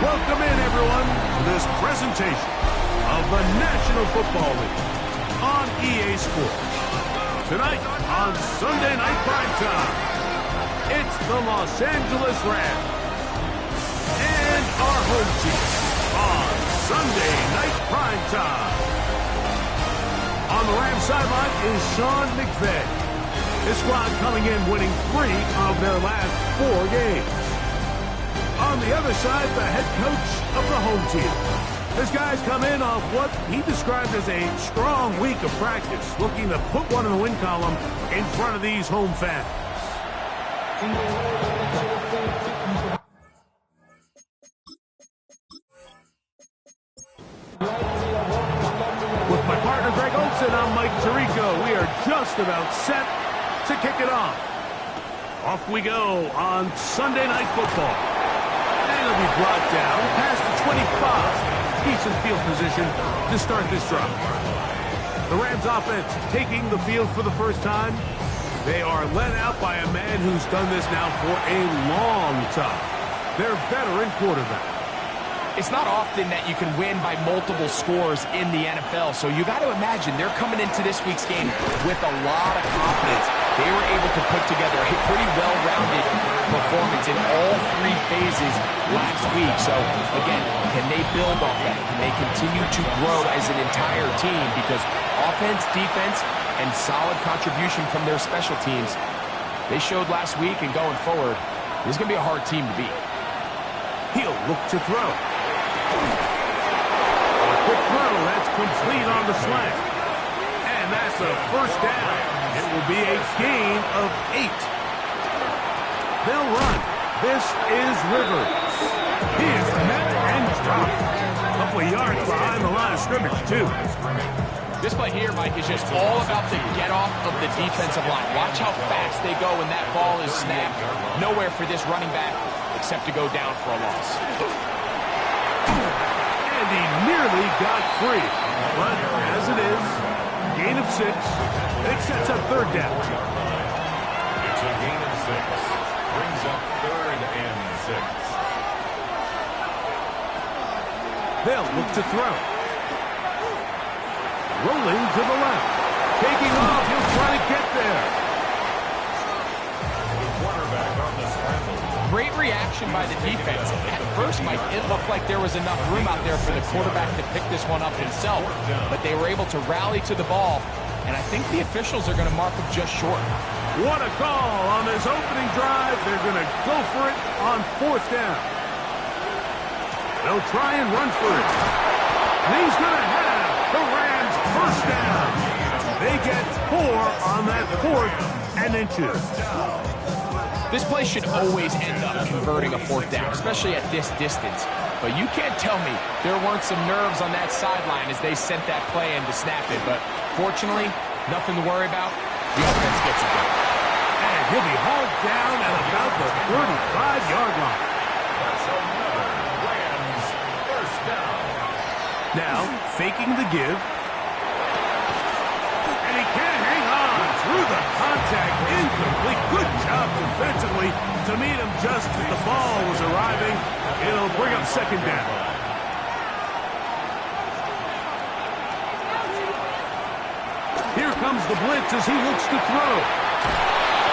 Welcome in, everyone, to this presentation of the National Football League on EA Sports. Tonight, on Sunday Night Primetime, it's the Los Angeles Rams and our home team on Sunday Night Primetime. On the Rams sideline is Sean McVay. His squad coming in winning 3 of their last 4 games. On the other side, the head coach of the home team. This guy's come in off what he described as a strong week of practice, looking to put one in the win column in front of these home fans. With my partner Greg Olsen, I'm Mike Tirico. We are just about set to kick it off. Off we go on Sunday Night Football. Will be brought down past the 25. Decent field position to start this drive. The Rams offense taking the field for the first time. They are led out by a man who's done this now for a long time. Their veteran quarterback. It's not often that you can win by multiple scores in the NFL, so you got to imagine they're coming into this week's game with a lot of confidence. They were able to put together a pretty well-rounded performance in all 3 phases last week. So, again, can they build off that? Can they continue to grow as an entire team? Because offense, defense, and solid contribution from their special teams, they showed last week, and going forward, this is going to be a hard team to beat. He'll look to throw. A quick throw, that's complete on the slant. And that's a first down. It will be a gain of 8. They'll run. This is Rivers. He is met and dropped. A couple of yards behind the line of scrimmage, too. This play here, Mike, is just all about the get-off of the defensive line. Watch how fast they go when that ball is snapped. Nowhere for this running back except to go down for a loss. And he nearly got free. But as it is, gain of 6. It sets up third down. It's a gain of 6. Brings up 3rd and 6. They'll look to throw. Rolling to the left. Taking off. He'll try to get there. The quarterback on the scramble. Great reaction by the defense. At first, Mike, it looked like there was enough room out there for the quarterback to pick this one up himself. But they were able to rally to the ball. And I think the officials are going to mark him just short. What a call on this opening drive. They're going to go for it on 4th down. They'll try and run for it. And he's going to have the Rams first down. They get 4 on that 4th and inches. This play should always end up converting a 4th down, especially at this distance. But you can't tell me there weren't some nerves on that sideline as they sent that play in to snap it. But fortunately, nothing to worry about. The offense gets it done. And he'll be hauled down at about the 35-yard line. That's another Rams first down. Now, faking the give. And he can't hang on through the contact. Incomplete. Good job defensively to meet him just as the ball was arriving. It'll bring up 2nd down. Here comes the blitz as he looks to throw.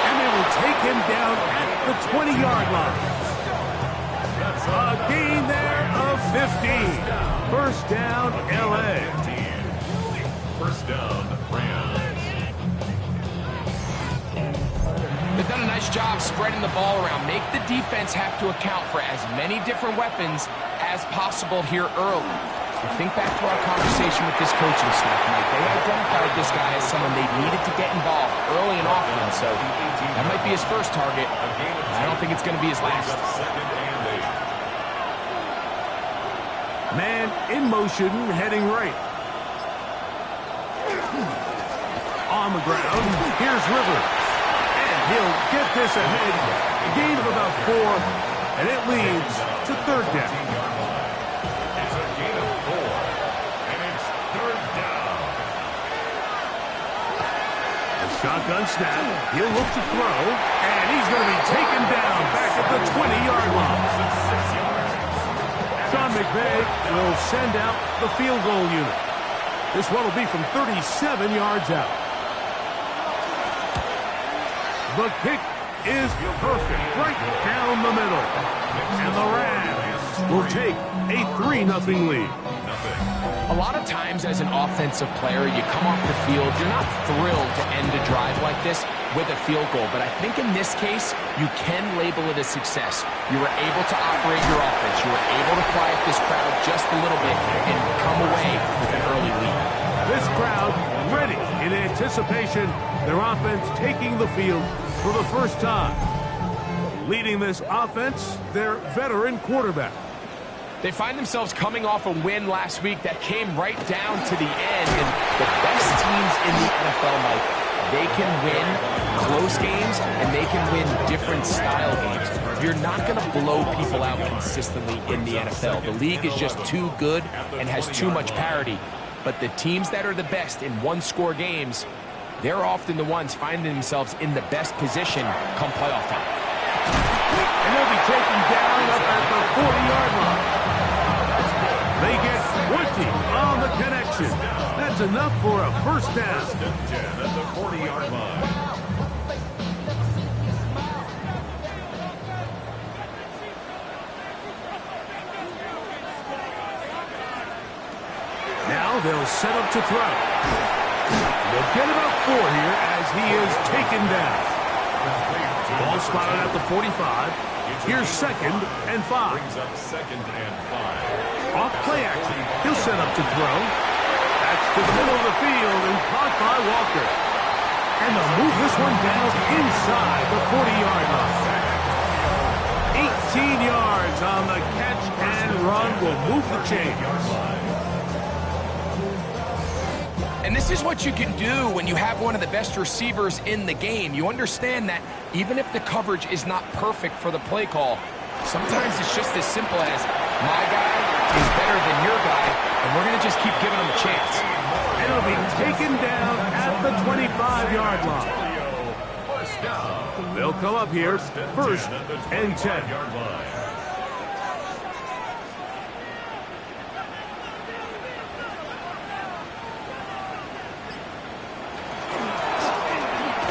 And they will take him down at the 20-yard line. A gain there of 15. First down, L.A. First down, Rams. They've done a nice job spreading the ball around. Make the defense have to account for as many different weapons as possible here early. And think back to our conversation with this coaching staff, Mike. They identified this guy as someone they needed to get involved early and often, so that might be his first target. I don't think it's going to be his last. Man in motion, heading right. On the ground, here's Rivers. And he'll get this ahead. A gain of about 4, and it leads to 3rd down. It's a gain of 4, and it's 3rd down. The shotgun snap. He'll look to throw, and he's going to be taken down back at the 20-yard line. 6 yards. McVay will send out the field goal unit. This one will be from 37 yards out. The kick is perfect, right down the middle. And the Rams will take a 3-0 lead. A lot of times as an offensive player, you come off the field, you're not thrilled to end a drive like this with a field goal. But I think in this case, you can label it a success. You were able to operate your offense. You were able to quiet this crowd just a little bit and come away with an early lead. This crowd ready in anticipation, their offense taking the field for the first time. Leading this offense, their veteran quarterback. They find themselves coming off a win last week that came right down to the end. And the best teams in the NFL, Mike, they can win close games and they can win different style games. You're not going to blow people out consistently in the NFL. The league is just too good and has too much parity. But the teams that are the best in one-score games, they're often the ones finding themselves in the best position come playoff time. And they'll be taken down up at the 40-yard line. They get 20 on the connection. That's enough for a first down. 10 at the 40-yard line. Now they'll set up to throw. They'll get about 4 here as he is taken down. Ball spotted at the 45. Here's 2nd and 5. Brings up 2nd and 5. Off play action. He'll set up to throw. That's to the middle of the field and caught by Walker. And they'll move this one down inside the 40-yard line. 18 yards on the catch and run will move the chains. And this is what you can do when you have one of the best receivers in the game. You understand that even if the coverage is not perfect for the play call, sometimes it's just as simple as my guy is better than your guy, and we're going to just keep giving him a chance. And it'll be taken down at the 25-yard line. First down. They'll come up here, 1st and 10.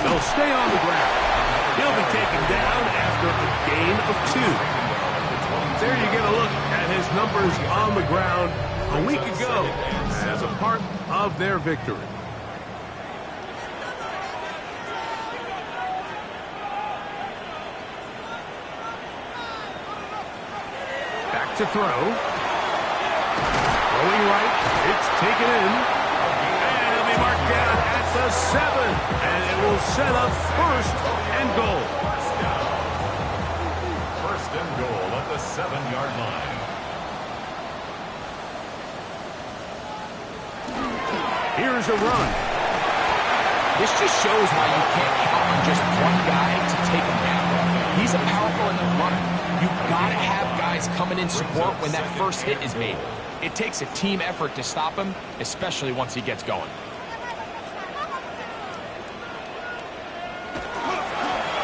They'll stay on the ground. He'll be taken down after a gain of 2. There you get a look at his numbers on the ground a week ago as a part of their victory. Back to throw. Throwing right. It's taken in. And it'll be marked down at the 7. And it will set up 1st and goal. First and goal at the 7-yard line. Here's a run. This just shows why you can't count on just one guy to take him down. He's a powerful enough runner. You've got to have guys coming in support when that first hit is made. It takes a team effort to stop him, especially once he gets going.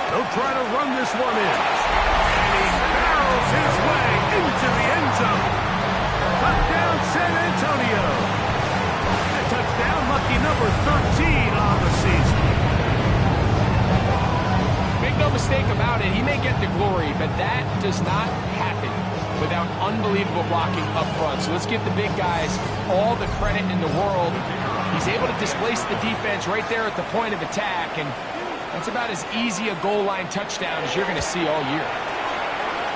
They'll try to run this one in. And he barrels his way into the end zone. Touchdown, San Antonio. A touchdown, lucky number 13 on the season. Make no mistake about it, he may get the glory, but that does not happen without unbelievable blocking up front. So let's give the big guys all the credit in the world. He's able to displace the defense right there at the point of attack, and that's about as easy a goal line touchdown as you're going to see all year.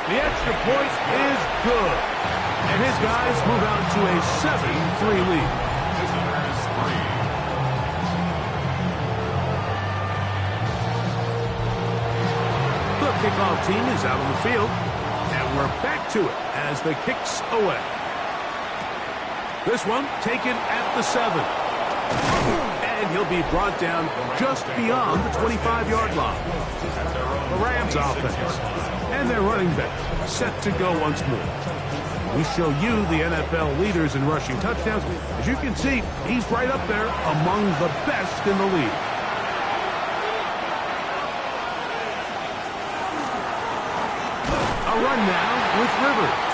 The extra point is good. And his guys move out to a 7-3 lead. Visitors 3. The kickoff team is out on the field. And we're back to it as the kick's away. This one taken at the 7. And he'll be brought down just beyond the 25-yard line. The Rams offense and their running back set to go once more. We show you the NFL leaders in rushing touchdowns. As you can see, he's right up there among the best in the league. A run now with Rivers.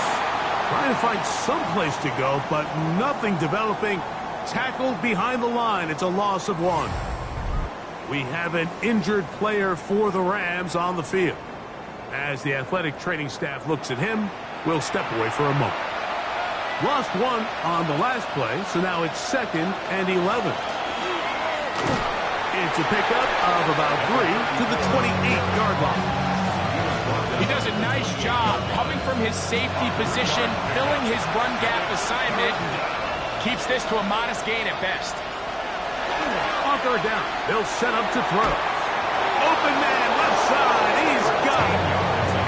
Trying to find some place to go, but nothing developing. Tackled behind the line. It's a loss of 1. We have an injured player for the Rams on the field. As the athletic training staff looks at him, we'll step away for a moment. Lost 1 on the last play, so now it's 2nd and 11. It's a pickup of about 3 to the 28-yard line. He does a nice job coming from his safety position, filling his run gap assignment. Keeps this to a modest gain at best. On third down, they'll set up to throw. Open man, left side, he's got it.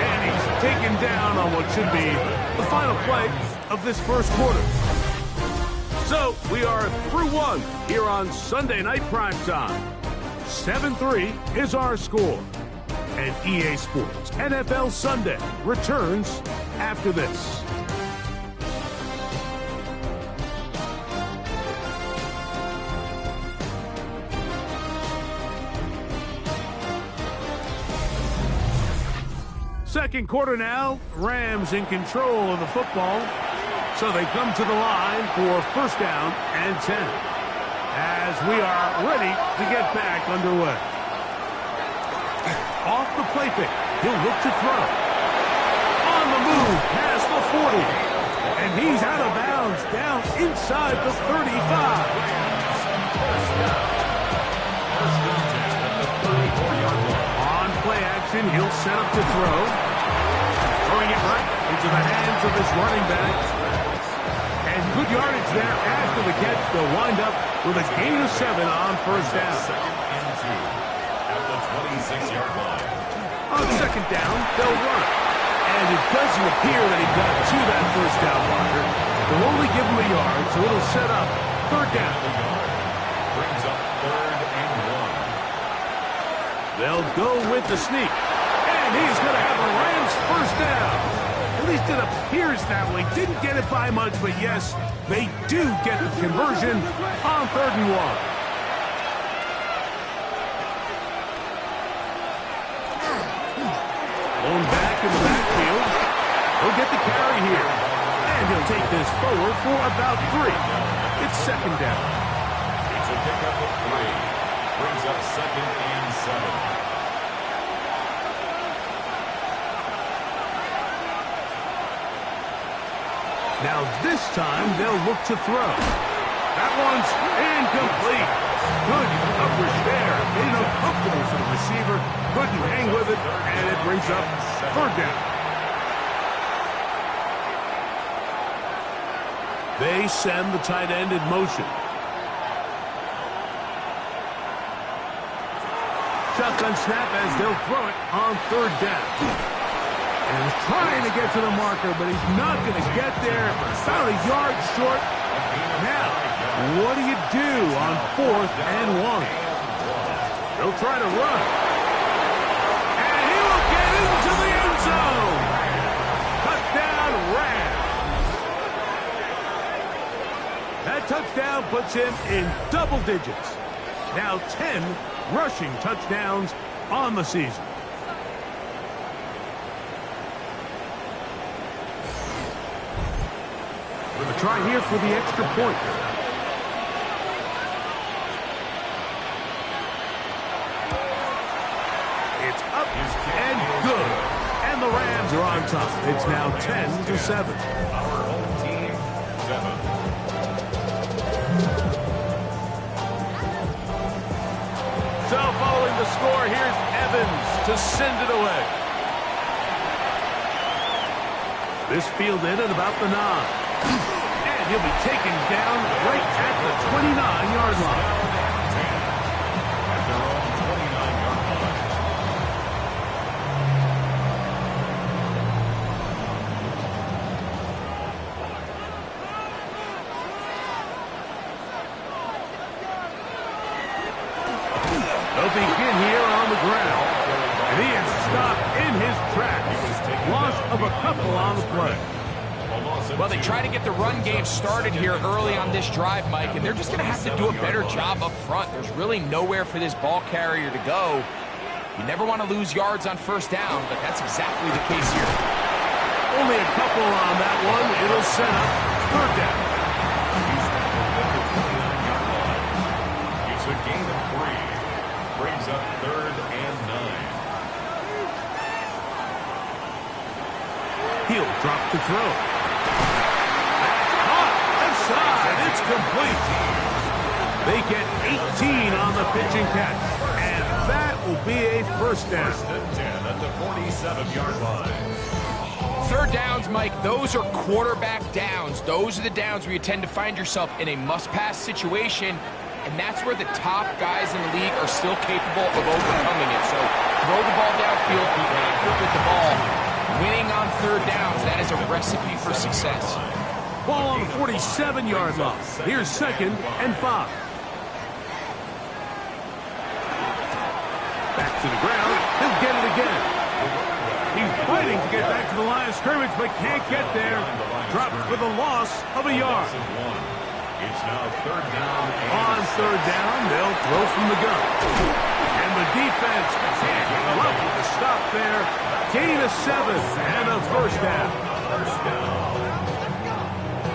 And he's taken down on what should be the final play of this first quarter. So, we are through 1 here on Sunday Night Primetime. 7-3 is our score. And EA Sports NFL Sunday returns after this. Second quarter now, Rams in control of the football. So they come to the line for first down and 10. As we are ready to get back underway. Off the play fake, he'll look to throw. On the move, past the 40. And he's out of bounds, down inside the 35. On play action, he'll set up to throw. Throwing it right into the hands of his running back. And good yardage there after the catch. They'll wind up with a gain of 7 on first down. 26-yard line. On second down, they'll run. And it doesn't appear that he got to that first down marker. They'll only give him a yard, so it'll set up third down. Brings up 3rd and 1. They'll go with the sneak. And he's going to have the Rams first down. At least it appears that way. Didn't get it by much, but yes, they do get the conversion on 3rd and 1. Blown back in the backfield. He'll get the carry here. And he'll take this forward for about 3. It's second down. It's a pickup of 3. Brings up 2nd and 7. Now this time they'll look to throw. That one's incomplete. Good coverage there. Made it uncomfortable for the receiver. Couldn't hang with it, and it brings up third down. They send the tight end in motion. Shotgun snap as they'll throw it on third down. And he's trying to get to the marker, but he's not going to get there. About a yard short. Now, what do you do on 4th and 1? They'll try to run. And he will get into the end zone. Touchdown, Rams. That touchdown puts him in double digits. Now 10 rushing touchdowns on the season. A try here for the extra point. It's up and good. And the Rams are on top. It's now 10-7. Our home team, 7. So following the score, here's Evans to send it away. This fielded at about the 9. And he'll be taken down right at the 29-yard line. At their own 29-yard line. They'll begin here on the ground. And he is stopped in his tracks. Loss of a couple on the play. Well, they try to get the run game started here early on this drive, Mike, and they're just going to have to do a better job up front. There's really nowhere for this ball carrier to go. You never want to lose yards on first down, but that's exactly the case here. Only a couple tackle on that one. It'll set up third down. He's tackled at the 29-yard line. It's a gain of 3. Brings up 3rd and 9. He'll drop to throw. Caught. Left side. It's complete. They get 18 on the pitch and catch. And that will be a first down. 1st and 10 at the 47-yard line. Third downs, Mike, those are quarterback downs. Those are the downs where you tend to find yourself in a must-pass situation, and that's where the top guys in the league are still capable of overcoming it. So throw the ball downfield, be accurate with the ball. Winning on third downs, that is a recipe for success. Ball on the 47-yard line. Here's 2nd and 5. Back to the ground. He'll get it again. He's fighting to get back to the line of scrimmage, but can't get there. Dropped for the loss of a yard. It's now 3rd down. On 3rd down, they'll throw from the gun. And the defense can't come up with a stop there. Gain of 7 and a first down. First down.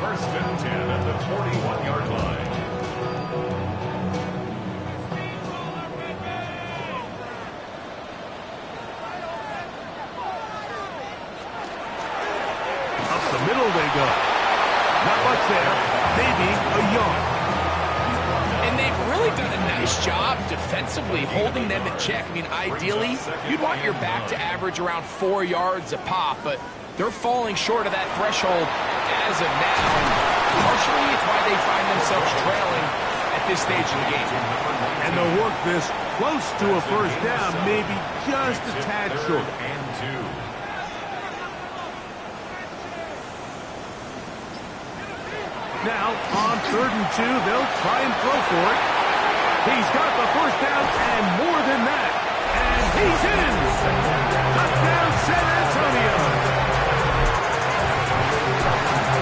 1st and 10 at the 41-yard line. Up the middle they go. Not much there. Maybe a yard. And they've really done a nice job defensively holding them in check. I mean, ideally, you'd want your back to average around 4 yards a pop, but they're falling short of that threshold as of now. And partially, it's why they find themselves trailing at this stage in the game. And they'll work this close to a first down, maybe just a tad short. And 2. Now, on 3rd and 2, they'll try and throw for it. He's got the first down and more than that. And he's in. Touchdown, San Antonio.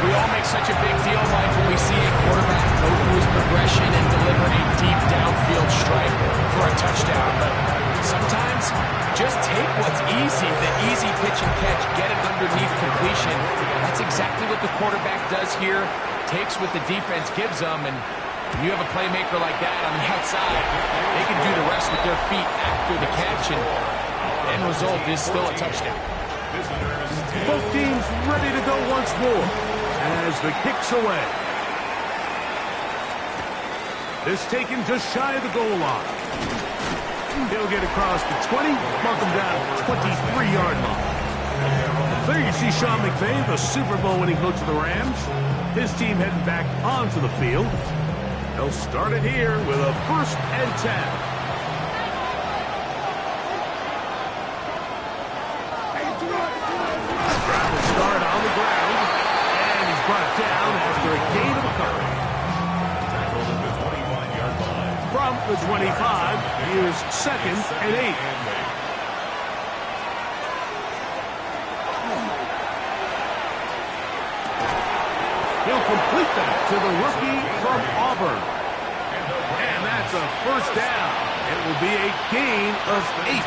We all make such a big deal, Mike, when we see a quarterback go through his progression and deliver a deep downfield strike for a touchdown. But sometimes, just take what's easy, the easy pitch and catch, get it underneath completion. That's exactly what the quarterback does here. Takes what the defense gives them, and when you have a playmaker like that on the outside, they can do the rest with their feet after the catch, and the end result is still a touchdown. Both teams ready to go once more as the kick's away. This taken just shy of the goal line. He'll get across the 20, mark him down at the 23-yard line. There you see Sean McVay, the Super Bowl winning coach of the Rams. His team heading back onto the field. They'll start it here with a 1st and 10. Trying to start on the ground. And he's brought down after a gain of a couple. Tackled at the 25-yard line. From the 25, here's 2nd and 8. He'll complete that to the rookie from Auburn. And that's a first down. It will be a gain of 8.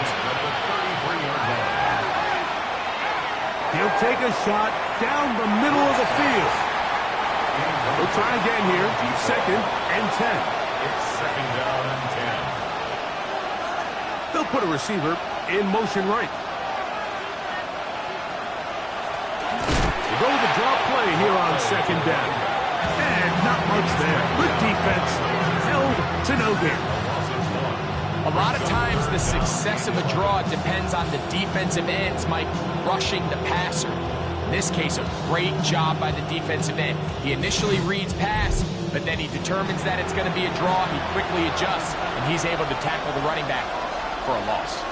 He'll take a shot down the middle of the field. We'll try again here. 2nd and 10. It's 2nd down and 10. They'll put a receiver in motion right. Go with the draw play here on 2nd down. And not much there. Good defense. Held to no gain. A lot of times the success of a draw depends on the defensive ends, Mike, rushing the passer. In this case, a great job by the defensive end. He initially reads pass, but then he determines that it's going to be a draw. He quickly adjusts, and he's able to tackle the running back for a loss.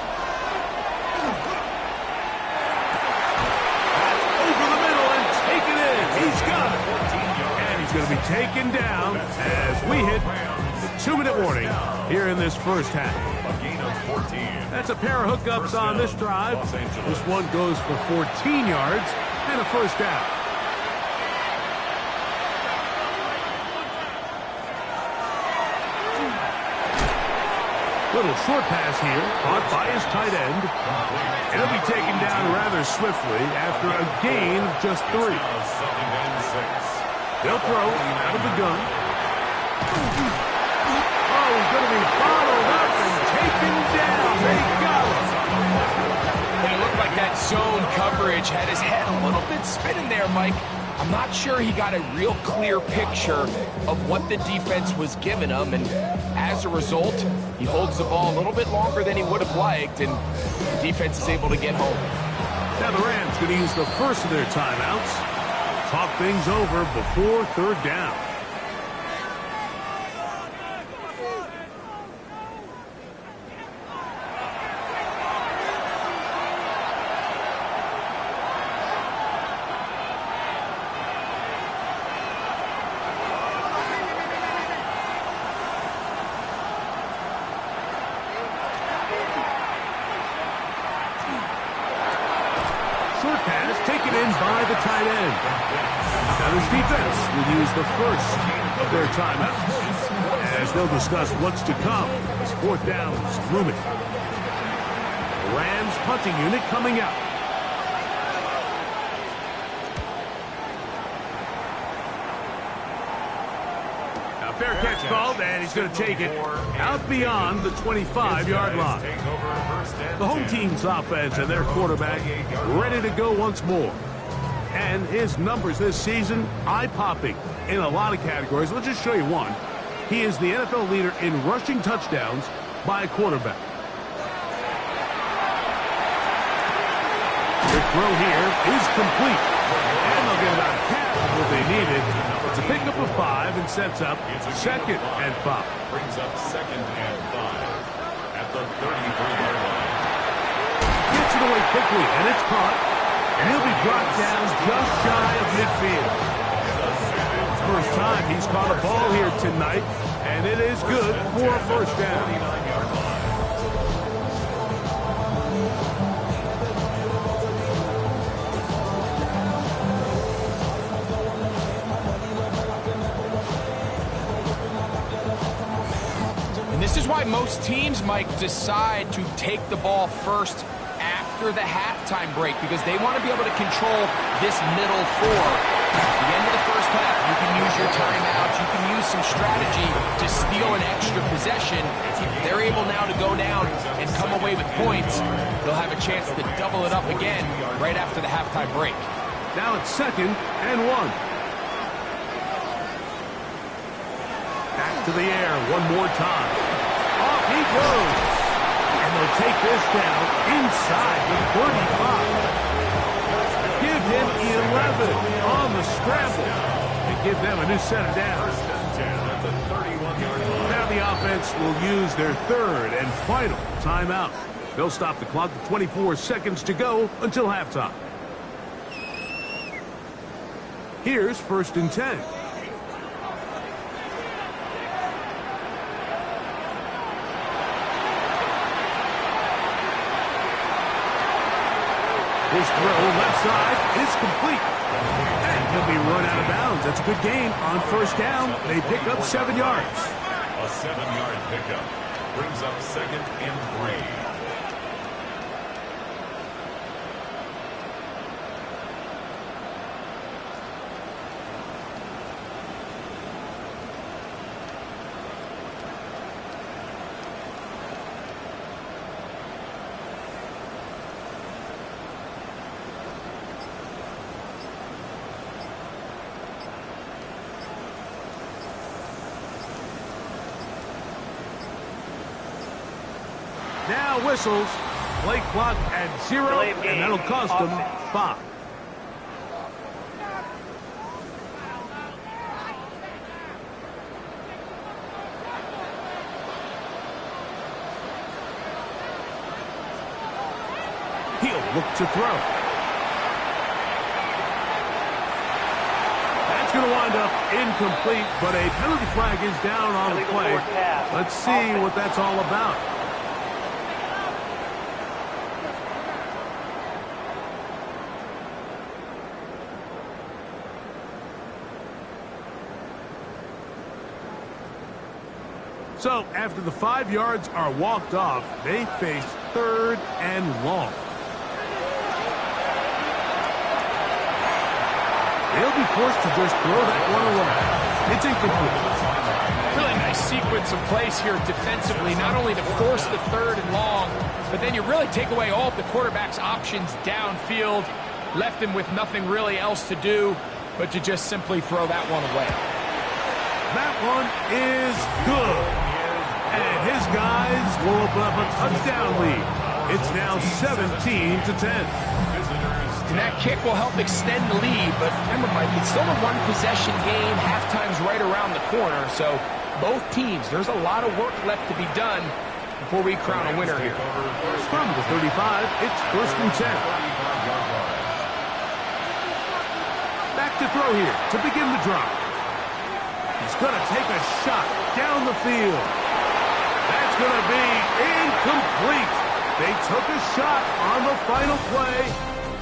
He's got it. And he's going to be taken down as we hit the 2-minute warning here in this first half. A gain of 14. That's a pair of hookups on this drive. This one goes for 14 yards and a first down. Little short pass here, caught by his tight end. And he'll be taken down rather swiftly after a gain of just 3. They'll throw out of the gun. Oh, he's going to be followed up and taken down. They got him. And it looked like that zone coverage had his head a little bit spinning there, Mike. I'm not sure he got a real clear picture of what the defense was giving him, and as a result, he holds the ball a little bit longer than he would have liked, and the defense is able to get home. Now the Rams going to use the first of their timeouts. Talk things over before 3rd down. Short pass taken in by the tight end. Now this defense will use the first of their timeouts as they'll discuss what's to come as 4th down is looming. The Rams punting unit coming out. Now fair catch called, and he's going to take it out beyond the 25-yard line. The home team's offense and their quarterback ready to go once more. And his numbers this season, eye-popping in a lot of categories. Let's just show you one. He is the NFL leader in rushing touchdowns by a quarterback. The throw here is complete. And they'll get about half of what they needed. It's a pickup of 5 and sets up 2nd and 5. Brings up 2nd and 5 at the 33-yard line. Gets it away quickly, and it's caught. And he'll be brought down just shy of midfield. First time he's caught a ball here tonight, and it is good for a 1st down. And this is why most teams, Mike, decide to take the ball first after the halftime break, because they want to be able to control this middle 4. At the end of the first half, you can use your timeouts, you can use some strategy to steal an extra possession. If they're able now to go down and come away with points, they'll have a chance to double it up again right after the halftime break. Now it's 2nd and 1. Back to the air one more time. Off he goes. And they'll take this down inside the 35. Give him 11 on the scramble and give them a new set of downs. Now the offense will use their 3rd and final timeout. They'll stop the clock with 24 seconds to go until halftime. Here's 1st and 10. His throw left side is complete. And he'll be run out of bounds. That's a good gain on 1st down. They pick up 7 yards. A 7-yard pickup brings up 2nd and 3. Now whistles. Play clock at 0, and that'll cost them 5. He'll look to throw. That's going to wind up incomplete, but a penalty flag is down on the play. Let's see what that's all about. So after the 5 yards are walked off, they face 3rd and long. They'll be forced to just throw that one away. It's incomplete. Really nice sequence of plays here defensively, not only to force the 3rd and long, but then you really take away all of the quarterback's options downfield, left him with nothing really else to do but to just simply throw that one away. That one is good. And his guys will open up a touchdown lead. It's now 17-10. And that kick will help extend the lead, but remember, Mike, it's still a one-possession game. Halftime's right around the corner, so both teams, there's a lot of work left to be done before we crown a winner here. From the 35, it's 1st and 10. Back to throw here to begin the drive. He's going to take a shot down the field. That's going to be incomplete. They took a shot on the final play.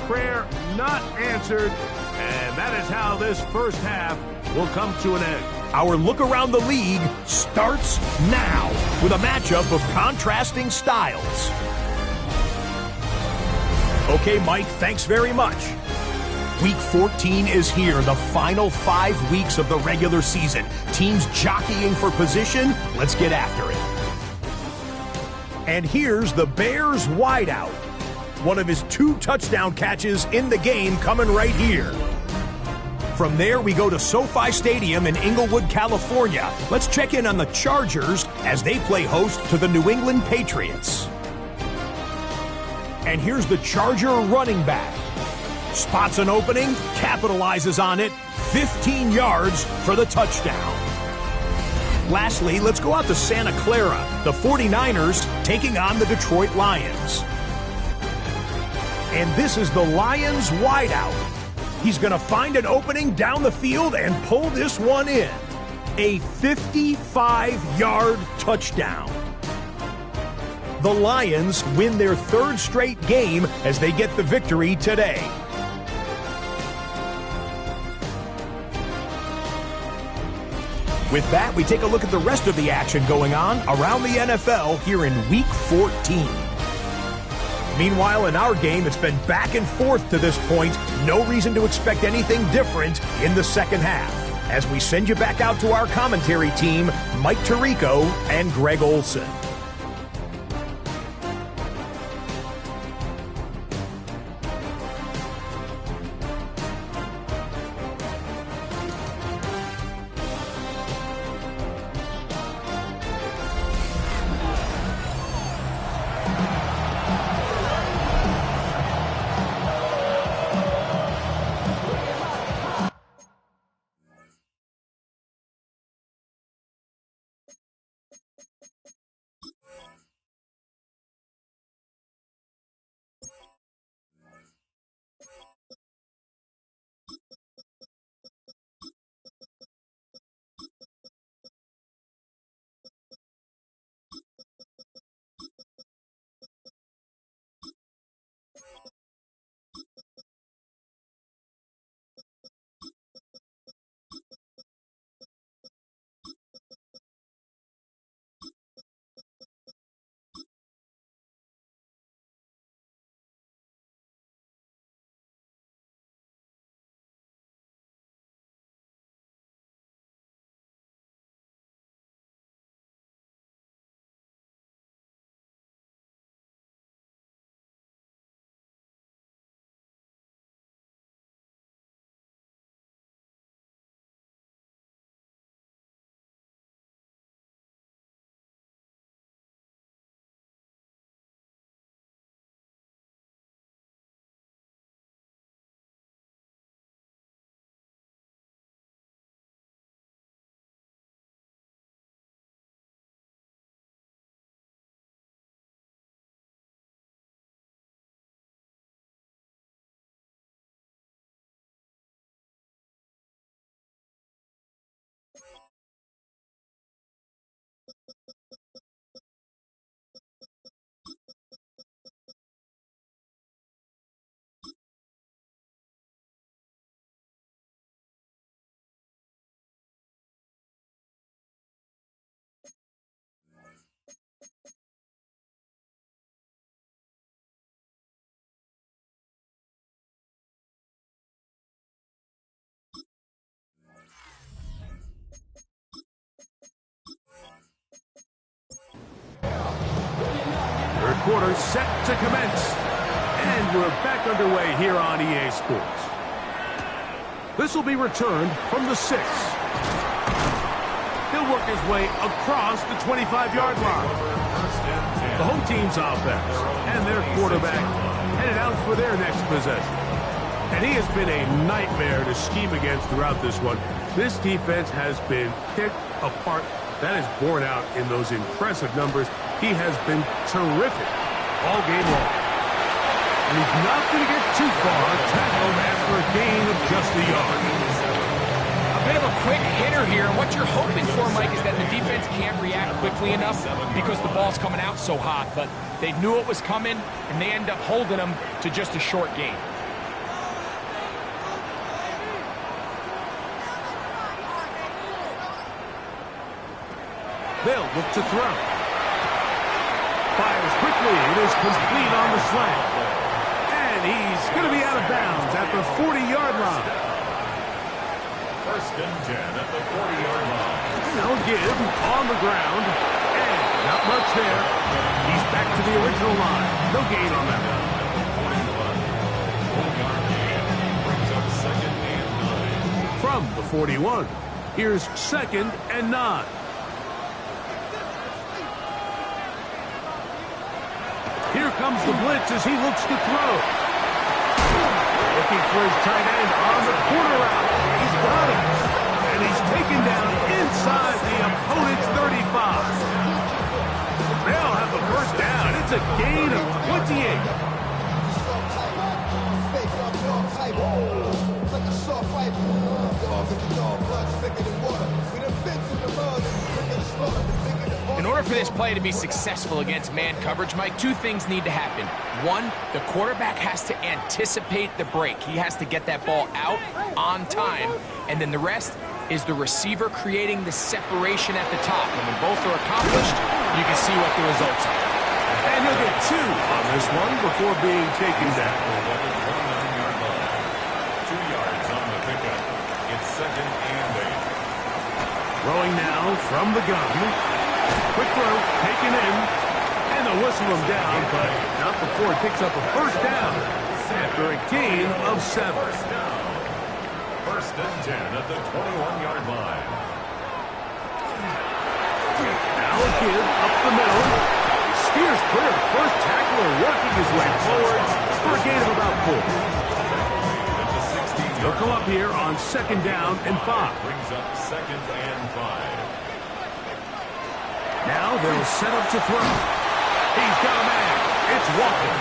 Prayer not answered, and that is how this first half will come to an end. Our look around the league starts now with a matchup of contrasting styles. Okay, Mike, thanks very much. Week 14 is here, the final 5 weeks of the regular season. Teams jockeying for position. Let's get after it. And here's the Bears wideout. One of his 2 touchdown catches in the game coming right here. From there, we go to SoFi Stadium in Inglewood, California. Let's check in on the Chargers as they play host to the New England Patriots. And here's the Charger running back. Spots an opening, capitalizes on it, 15 yards for the touchdown. Lastly, let's go out to Santa Clara. The 49ers taking on the Detroit Lions. And this is the Lions wideout. He's going to find an opening down the field and pull this one in. A 55-yard touchdown. The Lions win their 3rd straight game as they get the victory today. With that, we take a look at the rest of the action going on around the NFL here in Week 14. Meanwhile, in our game, it's been back and forth to this point. No reason to expect anything different in the second half. As we send you back out to our commentary team, Mike Tirico and Greg Olson. quarter set to commence. And we're back underway here on EA Sports. This will be returned from the 6. He'll work his way across the 25-yard line. The home team's offense and their quarterback headed out for their next possession. And he has been a nightmare to scheme against throughout this one. This defense has been picked apart. That is borne out in those impressive numbers. He has been terrific all game long. And he's not going to get too far tackled after a gain of just a yard. A bit of a quick hitter here. What you're hoping for, Mike, is that the defense can't react quickly enough because the ball's coming out so hot. But they knew it was coming, and they end up holding them to just a short gain. They'll look to throw. Fires quickly. It is complete on the slant. And he's going to be out of bounds at the 40-yard line. First and 10 at the 40-yard line. They'll give on the ground. And not much there. He's back to the original line. No gain on that one. 1-yard gain. Brings up second and 9. From the 41, here's second and 9. Here comes the blitz as he looks to throw. Looking for his tight end on the corner route. He's got him. And he's taken down inside the opponent's 35. They'll have the first down. It's a gain of 28. In order for this play to be successful against man coverage, Mike, two things need to happen. One, the quarterback has to anticipate the break. He has to get that ball out on time. And then the rest is the receiver creating the separation at the top. And when both are accomplished, you can see what the results are. And he'll get 2 on this one before being taken down. 2 yards on the pickup. It's second and 8. Throwing now from the gun. Quick throw, taken in, and they'll whistle him down, but not before he picks up a first down after a gain of 7. First and 10 at the 21-yard line. Now a give up the middle. Steers clear. First tackler working his way forward for a gain of about 4. He'll come up here on second down and 5. Brings up second and 5. Now they'll set up to throw. He's got a man. It's Walker.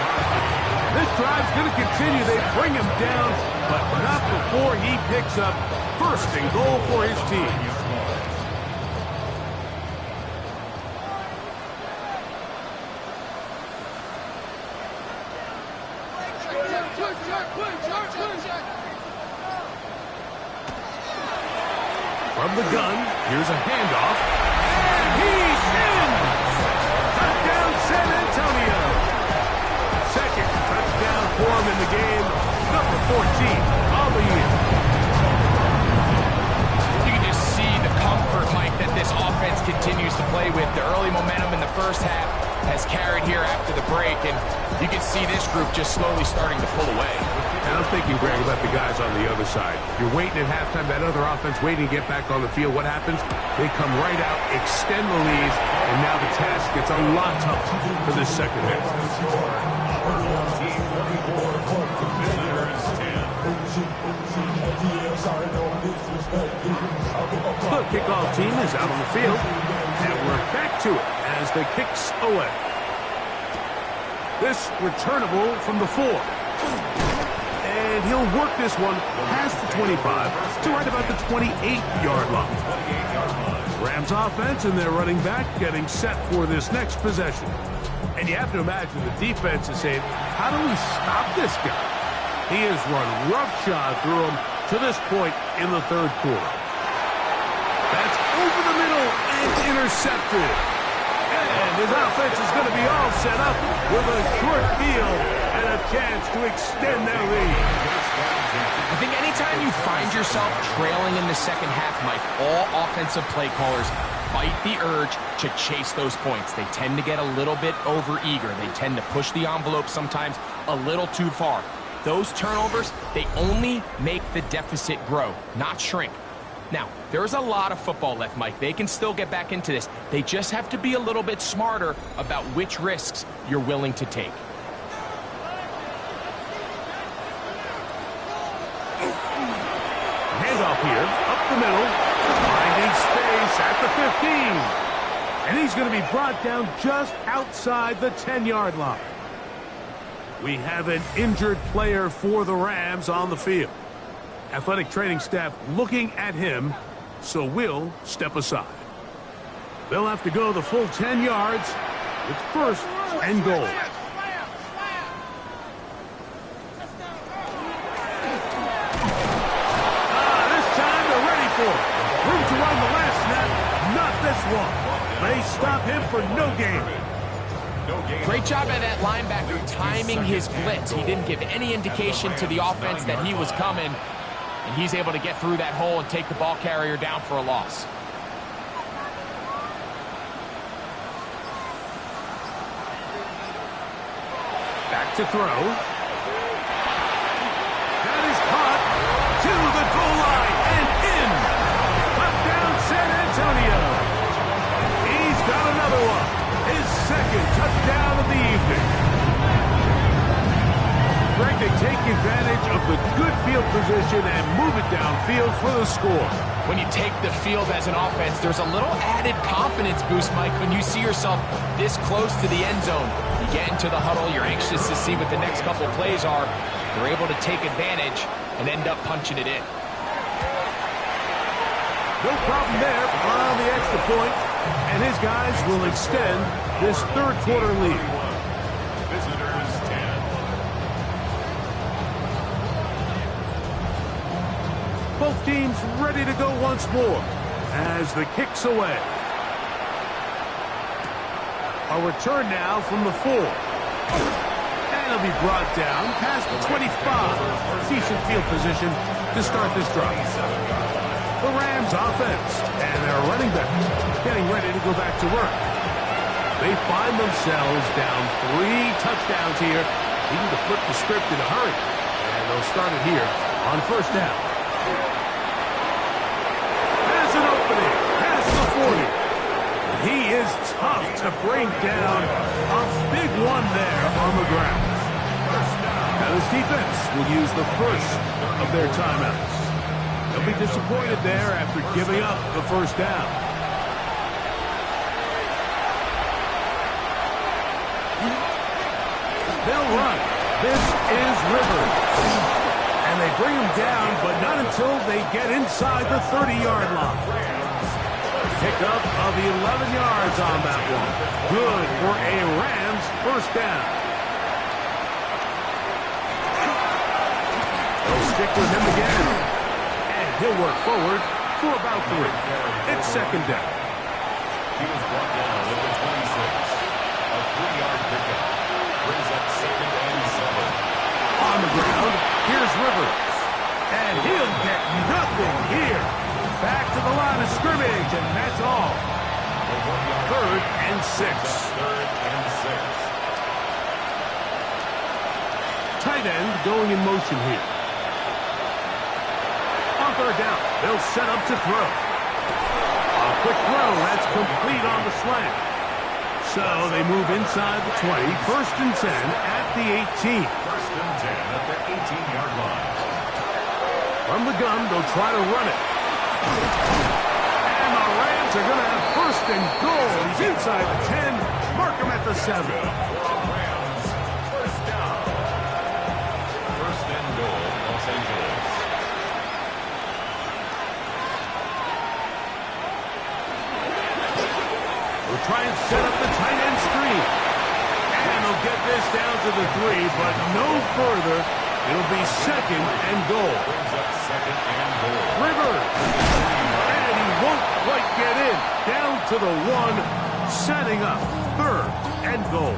This drive's going to continue. They bring him down, but not before he picks up first and goal for his team. From the gun, here's a handoff. He's in! Touchdown, San Antonio! Second touchdown for him in the game. Number 14 on the year. You can just see the comfort, Mike, that this offense continues to play with. The early momentum in the first half has carried here after the break, and you can see this group just slowly starting to pull away. And I'm thinking, Greg, about the guys on the other side. You're waiting at halftime, that other offense waiting to get back on the field. What happens? They come right out, extend the lead, and now the task gets a lot tougher for this second half. The kickoff team is out on the field, and we're back to it as the kicks away. This returnable from the 4. And he'll work this one past the 25 to right about the 28-yard line. Rams offense and their running back getting set for this next possession. And you have to imagine the defense is saying, how do we stop this guy? He has run roughshod through him to this point in the third quarter. That's over the middle and intercepted. And his offense is going to be all set up with a short field and a chance to extend their lead. I think anytime you find yourself trailing in the second half, Mike, all offensive play callers fight the urge to chase those points. They tend to get a little bit over-eager. They tend to push the envelope sometimes a little too far. Those turnovers, they only make the deficit grow, not shrink. Now, there's a lot of football left, Mike. They can still get back into this. They just have to be a little bit smarter about which risks you're willing to take. Handoff here, up the middle, finding space at the 15. And he's going to be brought down just outside the 10-yard line. We have an injured player for the Rams on the field. Athletic training staff looking at him, so we'll step aside. They'll have to go the full 10 yards with first and goal. Room to run the last snap, not this one. They stop him for no gain. Great job by that linebacker timing his blitz. He didn't give any indication to the offense that he was coming, and he's able to get through that hole and take the ball carrier down for a loss. Back to throw. That is caught to the goal line and in. Touchdown San Antonio. He's got another one. His second touchdown of the evening. Greg, they take advantage of the good field position and move it downfield for the score. When you take the field as an offense, there's a little added confidence boost, Mike, when you see yourself this close to the end zone. You get into the huddle, you're anxious to see what the next couple plays are. They're able to take advantage and end up punching it in. No problem there on the extra point, and his guys will extend this third quarter lead. Visitors 10. Both teams ready to go once more as the kick's away. A return now from the 4. And he'll be brought down past the 25. Decent field position to start this drive. The Rams offense and their running back getting ready to go back to work. They find themselves down 3 touchdowns here, needing to flip the script in a hurry. And they'll start it here on first down. Has an opening, past the 40. He is tough to bring down. A big one there on the ground. Now this defense will use the first of their timeouts. They'll be disappointed there after giving up the first down. They'll run. This is Rivers. And they bring him down, but not until they get inside the 30-yard line. Pickup of 11 yards on that one. Good for a Rams first down. They'll stick with him again. He'll work forward for about 3. It's second down. He was brought down at the 26. A 3-yard pickup. Brings up second and 7. On the ground, here's Rivers. And he'll get nothing here. Back to the line of scrimmage, and that's all. Third and 6. Third and 6. Tight end going in motion here. Third down. They'll set up to throw. A quick throw. That's complete on the slant. So they move inside the 20. First and 10 at the 18. First and 10 at the 18-yard line. From the gun, they'll try to run it. And the Rams are going to have first and goal. He's inside the 10. Mark him at the 7. Rams, first down. First and goal, Los Angeles. We'll try and set up the tight end screen. And they'll get this down to the 3, but no further. It'll be second and goal. Brings up second and goal. Rivers. And he won't quite get in. Down to the 1, setting up third and goal.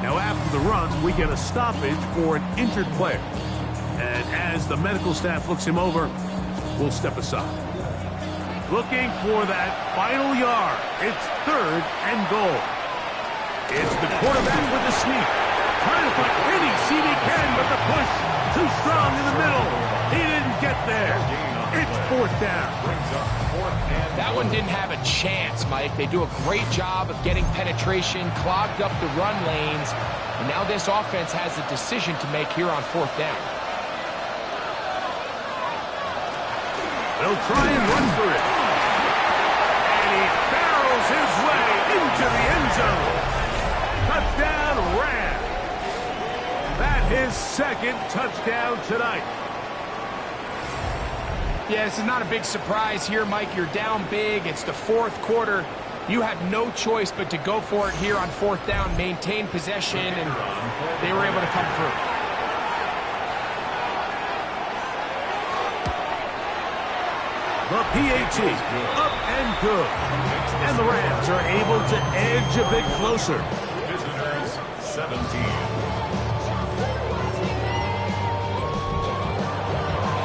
Now after the run, we get a stoppage for an injured player. And as the medical staff looks him over, we'll step aside. looking for that final yard. It's 3rd and goal. It's the quarterback with the sneak. Trying to find any seam he can, but the push too strong in the middle. He didn't get there. It's 4th down. That one didn't have a chance, Mike. They do a great job of getting penetration, clogged up the run lanes, and now this offense has a decision to make here on 4th down. They'll try and run for it. And he barrels his way into the end zone. Touchdown, Rams. That's his 2nd touchdown tonight. Yeah, this is not a big surprise here, Mike. You're down big. It's the 4th quarter. You had no choice but to go for it here on 4th down, maintain possession, and they were able to come through. The PAT, up and good. And the Rams are able to edge a bit closer. Visitors, 17.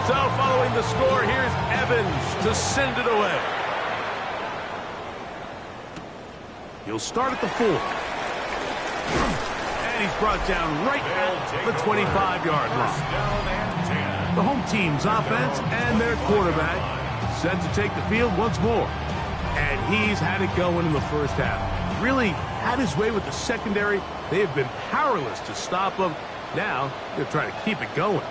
So following the score, here's Evans to send it away. He'll start at the 4. And he's brought down right at the 25-yard line. The home team's offense and their quarterback set to take the field once more. And he's had it going in the first half. Really had his way with the secondary. They have been powerless to stop him. Now they're trying to keep it going.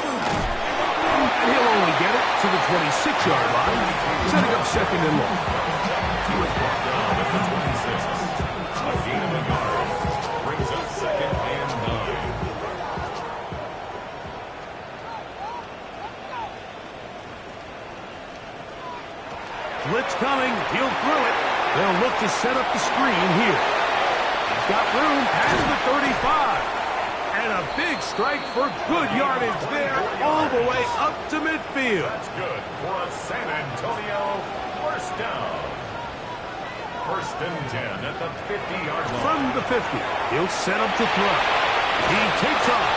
And he'll only get it to the 26-yard line, setting up 2nd and long. He was brought down at the 26. A gain of a yard. Brings up 2nd and 9. Blitz coming. He'll throw it. They'll look to set up the screen here. He's got room past the 35. And a big strike for good yardage there, all the way up to midfield. That's good for a San Antonio 1st down. 1st and 10 at the 50-yard line. From the 50, he'll set up to throw. He takes off.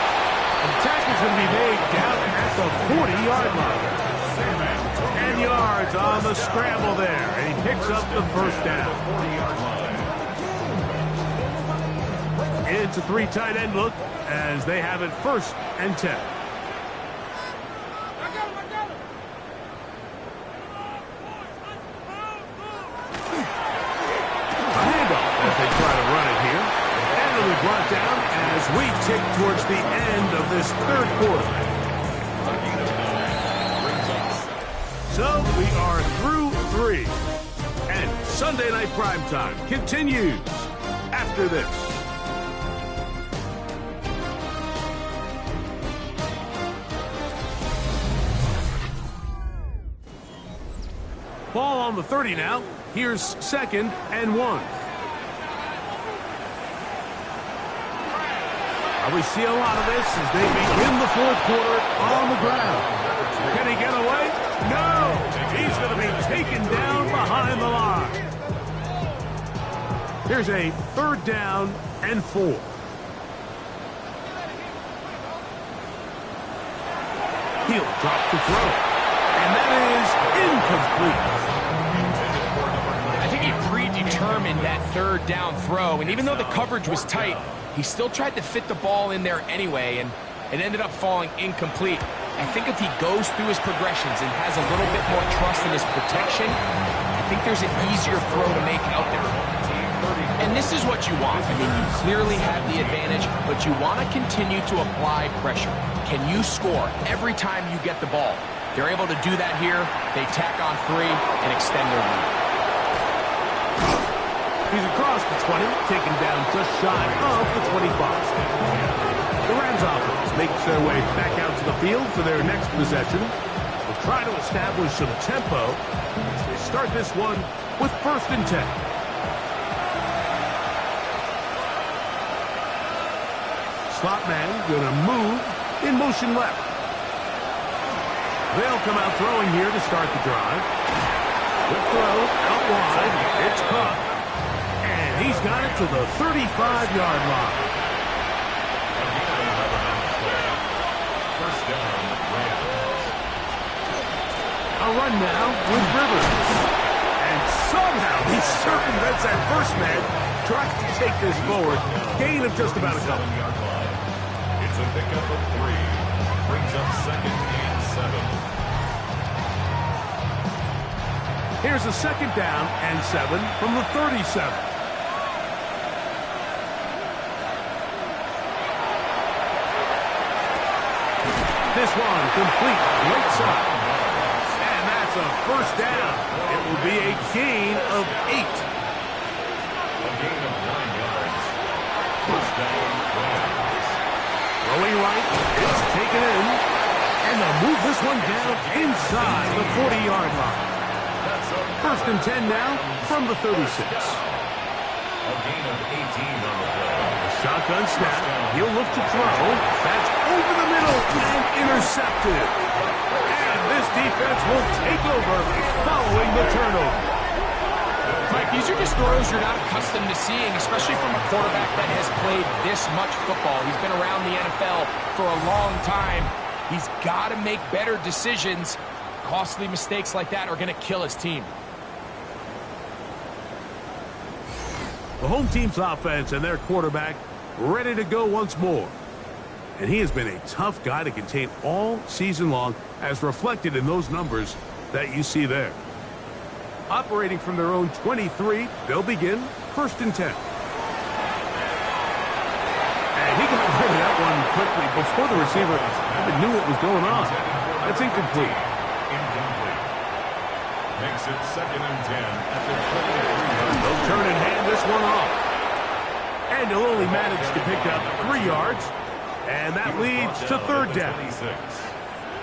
And tackle's going to be made down at the 40-yard line. 10 yards on the scramble there, and he picks up the 1st down. 40-yard line. It's a 3 tight end look as they have it 1st and 10. A handoff as they try to run it here. And it'll be brought down as we tick towards the end of this 3rd quarter. So we are through 3. And Sunday Night Primetime continues after this. Ball on the 30 now. Here's 2nd and 1. We see a lot of this as they begin the 4th quarter on the ground. Can he get away? No! He's going to be taken down behind the line. Here's a 3rd down and 4. He'll drop to throw. And that is incomplete. I think he predetermined that 3rd down throw, and even though the coverage was tight, he still tried to fit the ball in there anyway, and it ended up falling incomplete. I think if he goes through his progressions and has a little bit more trust in his protection, I think there's an easier throw to make out there. And this is what you want. I mean, you clearly have the advantage, but you want to continue to apply pressure. Can you score every time you get the ball? They're able to do that here. They tack on 3 and extend their lead. He's across the 20, taken down just shy of the 25. The Rams offense makes their way back out to the field for their next possession. They'll try to establish some tempo as they start this one with 1st and 10. Slot man going to move in motion left. They'll come out throwing here to start the drive. The throw out wide. It's caught. And he's got it to the 35-yard line. A run now with Rivers. And somehow he circumvents that first man, tries to take this forward. Gain of just about a couple. It's a pickup of 3. Brings up 2nd and 7. Here's a 2nd down and 7 from the 37. This one complete, right side. And that's a first down. It will be a gain of 8. A gain of 9 yards. First down, Rams. Throwing right, it's taken in. And they'll move this one down inside the 40-yard line. First and 10 now from the 36. A gain of 18 on the play. Shotgun snap. He'll look to throw. That's over the middle and intercepted. And this defense will take over following the turnover. Mike, these are just throws you're not accustomed to seeing, especially from a quarterback that has played this much football. He's been around the NFL for a long time. He's got to make better decisions. Costly mistakes like that are going to kill his team. The home team's offense and their quarterback ready to go once more. And he has been a tough guy to contain all season long, as reflected in those numbers that you see there. Operating from their own 23, they'll begin 1st and 10. And he got rid of that one quickly before the receiver even knew what was going on. That's incomplete. Incomplete. Makes it 2nd and 10 at the 23. They'll turn and hand this one off. And he'll only manage to pick up 3 yards. And that leads to 3rd down. 26.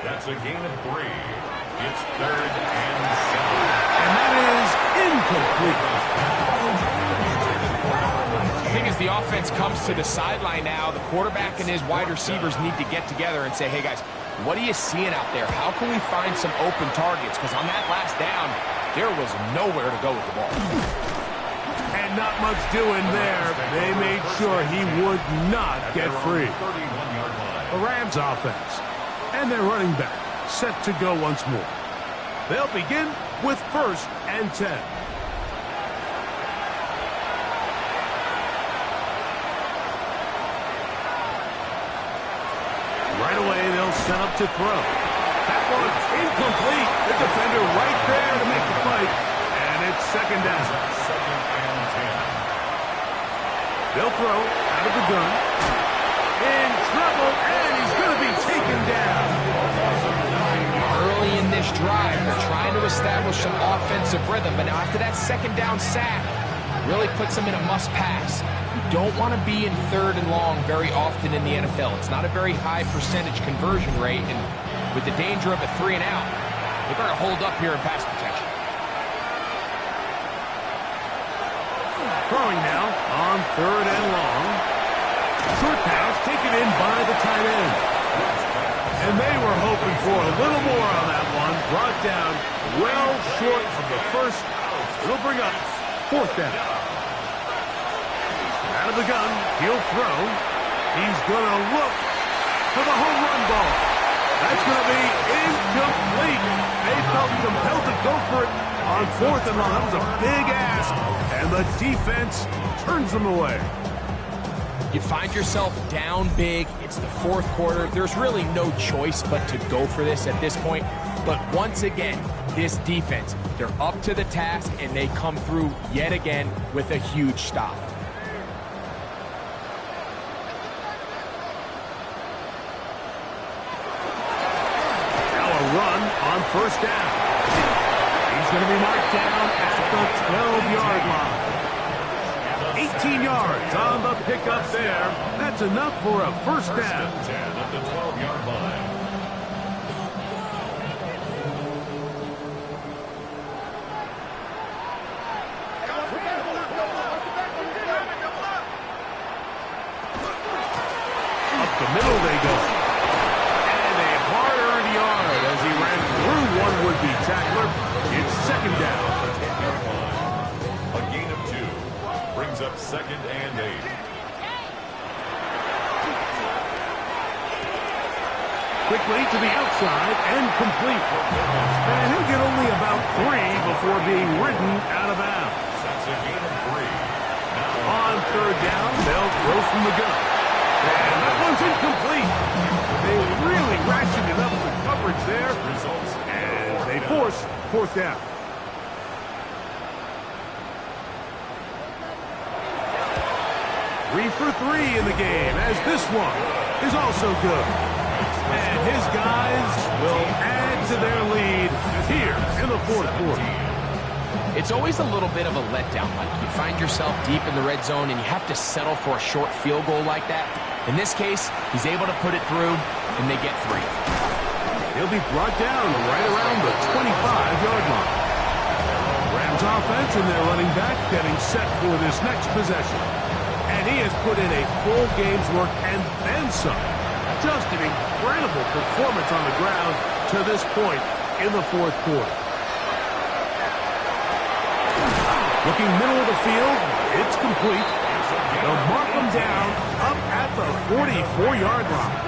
That's a gain of 3. It's 3rd and 7. And that is incomplete. The thing is, the offense comes to the sideline now. The quarterback and his wide receivers need to get together and say, hey, guys, what are you seeing out there? How can we find some open targets? Because on that last down, there was nowhere to go with the ball. And not much doing there. They made sure he would not get free. 31-yard line. The Rams offense and their running back set to go once more. They'll begin with 1st and 10. Right away, they'll set up to throw. That one incomplete. The defender right there to make the fight. And it's 2nd down. 2nd and 10. They'll throw out of the gun. In trouble, and he's going to be taken down. Early in this drive, they're trying to establish some offensive rhythm, but now after that 2nd down sack, really puts them in a must-pass. You don't want to be in 3rd and long very often in the NFL. It's not a very high percentage conversion rate, and with the danger of a 3 and out, they're going to hold up here in pass protection. Throwing now on 3rd and long. Short pass taken in by the tight end. And they were hoping for a little more on that one. Brought down well short of the first. It'll bring up 4th down. Out of the gun, he'll throw. He's going to look for the home run ball. That's going to be incomplete. They felt compelled to go for it on 4th and long. That was a big ask, and the defense turns them away. You find yourself down big. It's the 4th quarter. There's really no choice but to go for this at this point. But once again, this defense, they're up to the task, and they come through yet again with a huge stop. Now a run on 1st down. He's going to be marked down at the 12-yard line. 18 yards on the pickup there. That's enough for a 1st down. 10 at the 12-yard line. Up the middle they go. And a hard-earned yard as he ran through one would-be tackler. It's 2nd down. A gain of 2. Brings up 2nd and 8. quickly to the outside and complete. And he'll get only about 3 before being ridden out of bounds. That's a gain of 3. On third down, they'll throw from the gun. And that one's incomplete. They really ratcheted it up the coverage there. Results. And they force fourth down. Three for 3 in the game, as this one is also good. And his guys will add to their lead here in the fourth quarter. It's always a little bit of a letdown, Mike. You find yourself deep in the red zone and you have to settle for a short field goal like that. In this case, he's able to put it through, and they get 3. He'll be brought down right around the 25-yard line. Rams offense and their running back getting set for this next possession. And he has put in a full game's work and then some. Just an incredible performance on the ground to this point in the fourth quarter. Looking middle of the field, it's complete. They'll mark him down up at the 44-yard line.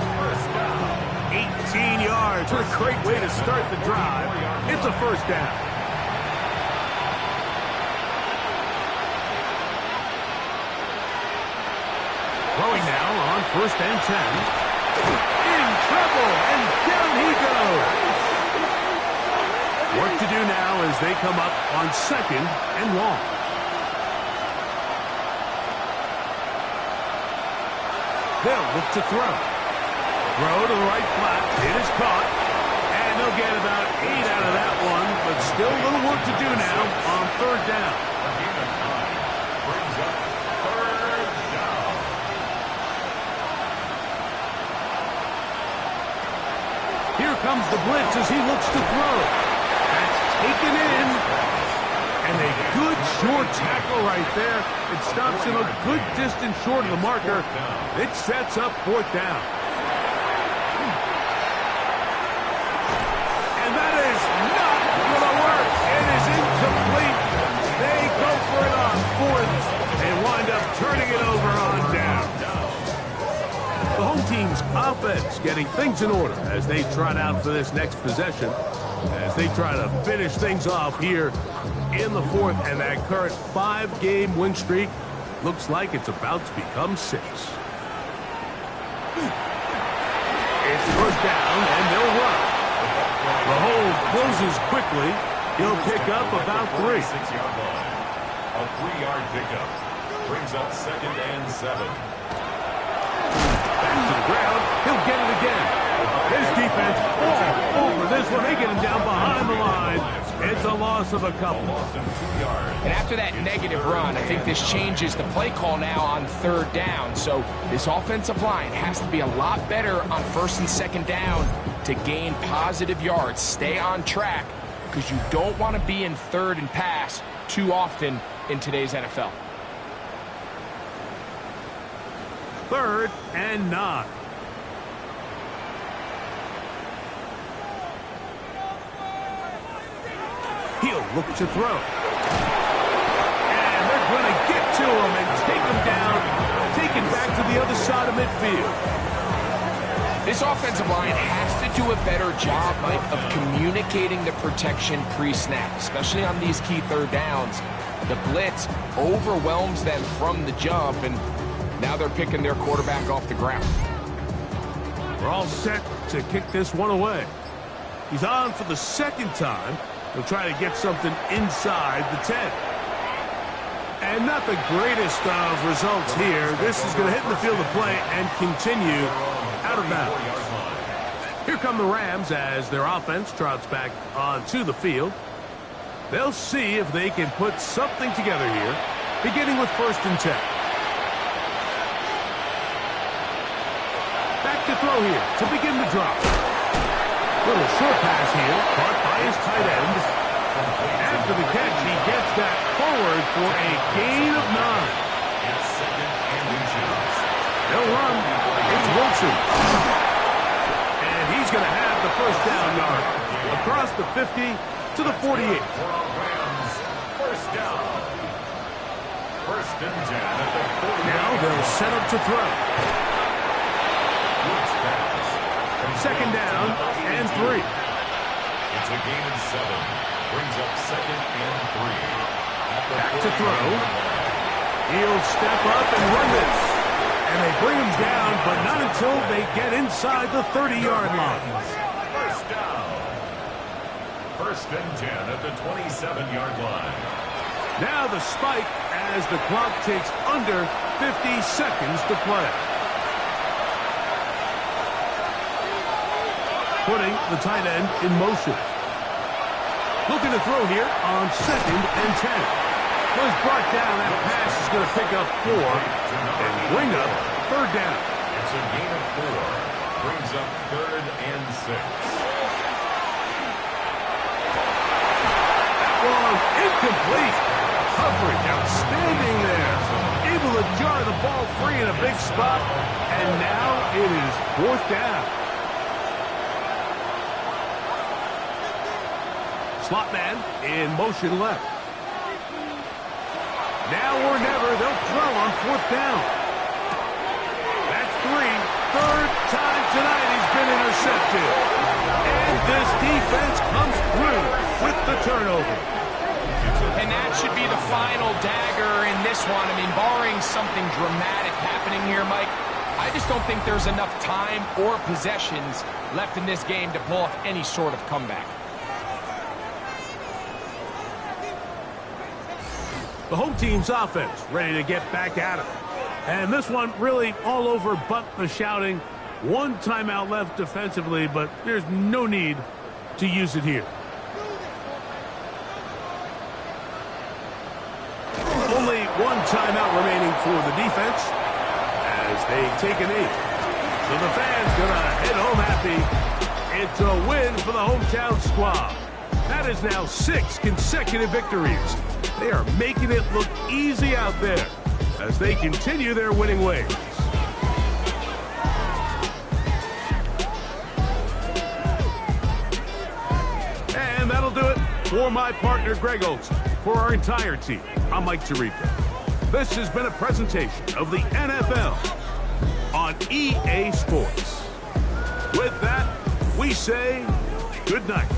18 yards. What a great way to start the drive. It's a first down. Throwing now on 1st and 10. In trouble, and down he goes. Work to do now as they come up on 2nd and long. They'll look to throw. Throw to the right flat. It is caught. And they'll get about 8 out of that one, but still a little work to do now on 3rd down. A gain of 9 brings up 3rd down. Here comes the blitz as he looks to throw. That's taken in. And a good short tackle right there. It stops him a good distance short of the marker. It sets up 4th down. And that is not going to work. It is incomplete. They go for it on 4th and wind up turning it over on down. The home team's offense getting things in order as they trot out for this next possession, as they try to finish things off here in the 4th, and that current 5-game win streak looks like it's about to become 6. It's first down, and they'll run. The hold closes quickly. He'll pick up about 3. 6-yard line. A 3-yard pickup brings up 2nd and 7. Back to the ground. He'll get it again. His defense all over this one. They get him down behind the line. It's a loss of a couple. And after that negative run, I think this changes the play call now on 3rd down. So this offensive line has to be a lot better on 1st and 2nd down to gain positive yards. Stay on track because you don't want to be in 3rd and pass too often in today's NFL. 3rd and 9. He'll look to throw. And they're going to get to him and take him down, take it back to the other side of midfield. This offensive line has to do a better job, Mike, of communicating the protection pre-snap, especially on these key 3rd downs. The blitz overwhelms them from the jump, and now they're picking their quarterback off the ground. We're all set to kick this one away. He's on for the 2nd time. He'll try to get something inside the 10. And not the greatest of results here. This is going to hit in the field of play and continue out of bounds. Here come the Rams as their offense trots back onto the field. They'll see if they can put something together here, beginning with 1st and 10. Back to throw here to begin the drop. Little short pass here, caught by his tight end. After the catch, he gets that forward for a gain of 9. They'll run. It's Wilson. And he's going to have the first down yard across the 50 to the 48. First down. 1st and 10 at the 48. Now they'll set up to throw. second down and 3. It's a gain of 7. Brings up second and 3. Back to throw. He'll step up and run this. And they bring him down, but not until they get inside the 30-yard line. First down. First and 10 at the 27-yard line. Now the spike as the clock takes under 50 seconds to play. Putting the tight end in motion. Looking to throw here on second and 10. Was brought down. That pass is going to pick up 4 and bring up third down. It's a gain of 4. Brings up third and 6. That one incomplete. Coverage outstanding there. Able to jar the ball free in a big spot. And now it is fourth down. Slot man in motion left. Now or never, they'll throw on fourth down. That's 3. Third time tonight he's been intercepted. And this defense comes through with the turnover. And that should be the final dagger in this one. I mean, barring something dramatic happening here, Mike, I just don't think there's enough time or possessions left in this game to pull off any sort of comeback. The home team's offense ready to get back at it. And this one really all over but the shouting. One timeout left defensively, but there's no need to use it here. Only one timeout remaining for the defense as they take a knee. So the fans gonna head home happy. It's a win for the hometown squad. That is now 6 consecutive victories. They are making it look easy out there as they continue their winning ways. And that'll do it for my partner, Greg Olsen. For our entire team, I'm Mike Tirico. This has been a presentation of the NFL on EA Sports. With that, we say good night.